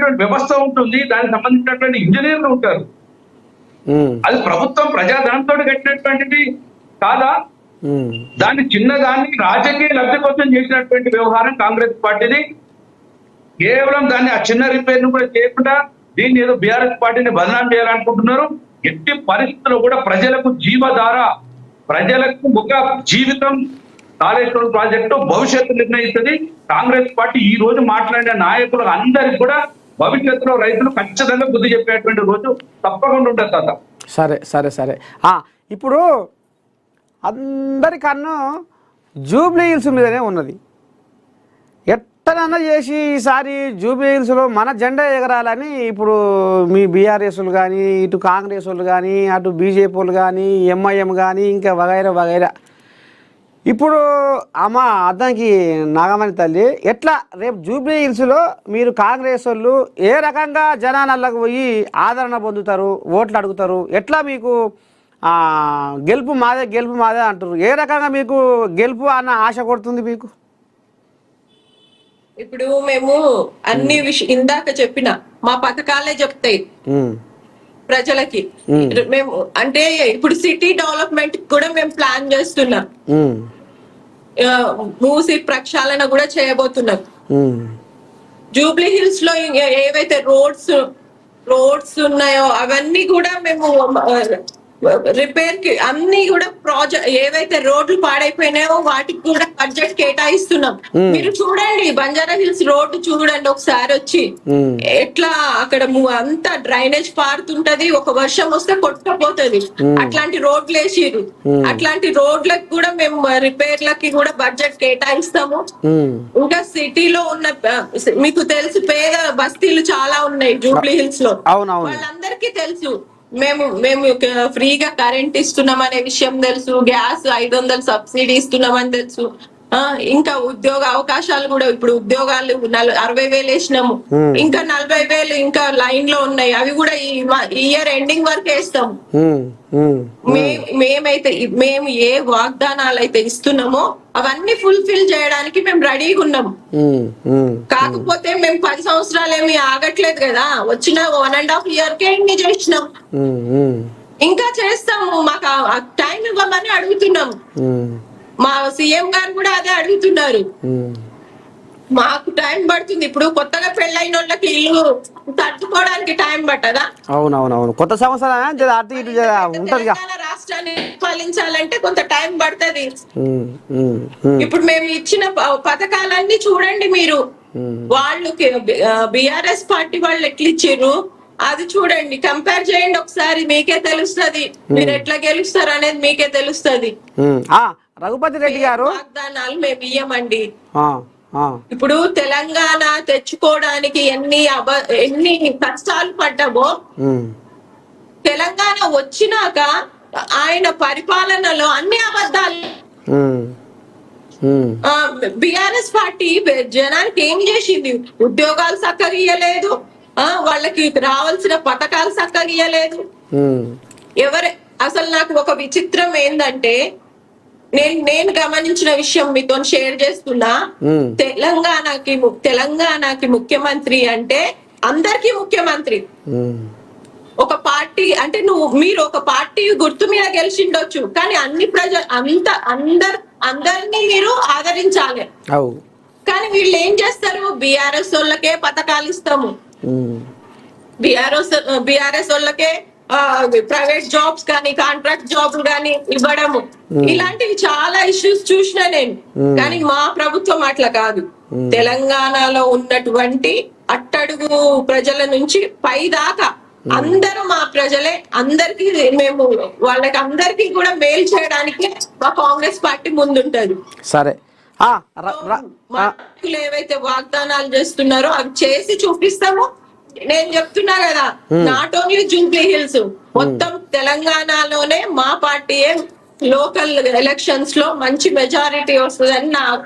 సంబంధించినటువంటి వ్యవస్థ ఉంటుంది, దానికి సంబంధించినటువంటి ఇంజనీర్లు ఉంటారు. అది ప్రభుత్వం ప్రజాధనంతో కట్టినటువంటిది కాదా? దాన్ని చిన్నదాన్ని రాజకీయ లబ్ధి కోసం చేసినటువంటి వ్యవహారం కాంగ్రెస్ పార్టీది. కేవలం దాన్ని ఆ చిన్న రిపేర్ ను కూడా చేయకుండా దీన్ని ఏదో బీఆర్ఎస్ పార్టీని బదనాం చేయాలనుకుంటున్నారు. ఎట్టి పరిస్థితుల్లో కూడా ప్రజలకు జీవధార, ప్రజలకు ఒక జీవితం కాళేశ్వరం ప్రాజెక్టు భవిష్యత్తు నిర్ణయిస్తుంది. కాంగ్రెస్ పార్టీ ఈ రోజు మాట్లాడిన నాయకులు అందరికి కూడా భవిష్యత్తులో రైతులు ఖచ్చితంగా బుద్ధి చెప్పేటువంటి రోజు తప్పకుండా ఉంటుంది తాత. సరే సరే సరే ఇప్పుడు అందరికన్నా జూబ్లీ హిల్స్ మీదనే ఉన్నది. ఎట్టనన్నా చేసి ఈసారి జూబ్లీ హిల్స్లో మన జెండా ఎగరాలని ఇప్పుడు మీ బీఆర్ఎస్లు కానీ, ఇటు కాంగ్రెస్ వాళ్ళు కానీ, అటు బీజేపీ వాళ్ళు కానీ, ఎంఐఎం కానీ, ఇంకా వగైరా వగైరా. ఇప్పుడు అమ్మ అద్దానికి నాగమణి తల్లి, ఎట్లా రేపు జూబ్లీ హిల్స్లో మీరు కాంగ్రెస్ వాళ్ళు ఏ రకంగా జనాలకు పోయి ఆదరణ పొందుతారు, ఓట్లు అడుగుతారు? ఎట్లా మీకు గెలుపు మాదే అంటారు? ఏ రకంగా మీకు గెలుపు అన్న ఆశ కొడుతుంది మీకు? ఇప్పుడు మేము అన్ని ఇందాక చెప్పిన మా పథకాలే చెప్తాయి ప్రజలకి. మేము అంటే ఇప్పుడు సిటీ డెవలప్మెంట్ కూడా మేము ప్లాన్ చేస్తున్నాం. మూసి ప్రక్షాళన కూడా చేయబోతున్నాం. జూబ్లీ హిల్స్ లో ఏవైతే రోడ్స్ ఉన్నాయో అవన్నీ కూడా మేము రిపేర్ కి అన్ని కూడా ఏవైతే రోడ్లు పాడైపోయినాయో వాటికి కూడా బడ్జెట్ కేటాయిస్తున్నాం. మీరు చూడండి బంజారా హిల్స్ రోడ్డు చూడండి ఒకసారి వచ్చి, ఎట్లా అక్కడ అంతా డ్రైనేజ్ పారుతుంటది, ఒక వర్షం వస్తే కొట్టుకపోతుంది. అట్లాంటి రోడ్లు వేసిరు. అట్లాంటి రోడ్లకు కూడా మేము రిపేర్లకి కూడా బడ్జెట్ కేటాయిస్తాము. ఇంకా సిటీలో ఉన్న మీకు తెలుసు పేద బస్తీలు చాలా ఉన్నాయి జూబ్లీ హిల్స్ లో, వాళ్ళందరికీ తెలుసు. మేము ఫ్రీగా కరెంట్ ఇస్తున్నాం అనే విషయం తెలుసు, గ్యాస్ 500 సబ్సిడీ ఇస్తున్నామని తెలుసు. ఇంకా ఉద్యోగ అవకాశాలు కూడా ఇప్పుడు ఉద్యోగాలు 60,000 వేసినాము, ఇంకా 40,000 ఇంకా లైన్ లో ఉన్నాయి. అవి కూడా ఈ ఇయర్ ఎండింగ్ వరకు వేస్తాము. మేము ఏ వాగ్దానాలు అయితే ఇస్తున్నామో అవన్నీ ఫుల్ఫిల్ చేయడానికి మేము రెడీగా ఉన్నాము. కాకపోతే మేము 10 సంవత్సరాలు ఏమి ఆగట్లేదు కదా, వచ్చిన 1.5 year కే ఇన్ని చేసినాం, ఇంకా చేస్తాము. మాకు టైం ఇవ్వమని అడుగుతున్నాం. మా సీఎం గారు కూడా అదే అడుగుతున్నారు. మాకు టైం పడుతుంది. ఇప్పుడు కొత్తగా పెళ్ళైన వాళ్ళకి ఇల్లు తట్టుకోవడానికి టైం పట్టదా? అవునవునవును, కొత్త సంవత్సరం రాష్ట్రాన్ని పాలించాలంటే కొంత టైం పడుతుంది. ఇప్పుడు మేము ఇచ్చిన పథకాలన్నీ చూడండి మీరు. వాళ్ళు బిఆర్ఎస్ పార్టీ వాళ్ళు ఎట్లా ఇచ్చారు అది చూడండి, కంపేర్ చేయండి ఒకసారి, మీకే తెలుస్తుంది. మీరు ఎట్లా గెలుస్తారు అనేది మీకే తెలుస్తుంది. రఘుపతి రెడ్డి గారు వాగ్దానాలు మేము ఇయ్యమండి. ఇప్పుడు తెలంగాణ తెచ్చుకోవడానికి ఎన్ని కష్టాలు పడ్డామో, తెలంగాణ వచ్చినాక ఆయన పరిపాలనలో అన్ని అబద్ధాలు. బిఆర్ఎస్ పార్టీ జనానికి ఏం చేసింది? ఉద్యోగాలు చక్కగా ఇయ్యలేదు, వాళ్ళకి రావాల్సిన పథకాలు చక్కగా ఇయ్యలేదు. అసలు నాకు ఒక విచిత్రం ఏందంటే, నేను గమనించిన విషయం మీతో షేర్ చేస్తున్నా. తెలంగాణకి ముఖ్యమంత్రి అంటే అందరికీ ముఖ్యమంత్రి. ఒక పార్టీ అంటే మీరు ఒక పార్టీ గుర్తు మీద గెలిచిండొచ్చు, కానీ అన్ని అందరినీ మీరు ఆదరించాలి. కానీ వీళ్ళు ఏం చేస్తారు? బీఆర్ఎస్ వాళ్ళకే పథకాలు ఇస్తాము, బీఆర్ఎస్ వాళ్ళకే ప్రైవేట్ జాబ్స్ కానీ కాంట్రాక్ట్ జాబ్లు కానీ ఇవ్వడము, ఇలాంటివి చాలా ఇష్యూస్ చూసినా నేను. కానీ మా ప్రభుత్వం అట్లా కాదు. తెలంగాణలో ఉన్నటువంటి అట్టడుగు ప్రజల నుంచి పై దాకా అందరూ మా ప్రజలే. అందరికి మేము వాళ్ళకి అందరికి కూడా మేలు చేయడానికి మా కాంగ్రెస్ పార్టీ ముందుంటది. సరే, ఏవైతే వాగ్దానాలు చేస్తున్నారో అవి చేసి చూపిస్తాము. నేను చెప్తున్నా కదా, నాట్ ఓన్లీ జూబ్లీ హిల్స్, మొత్తం తెలంగాణలోనే మా పార్టీయే లోకల్ ఎలక్షన్స్ లో మంచి మెజారిటీ వస్తుందని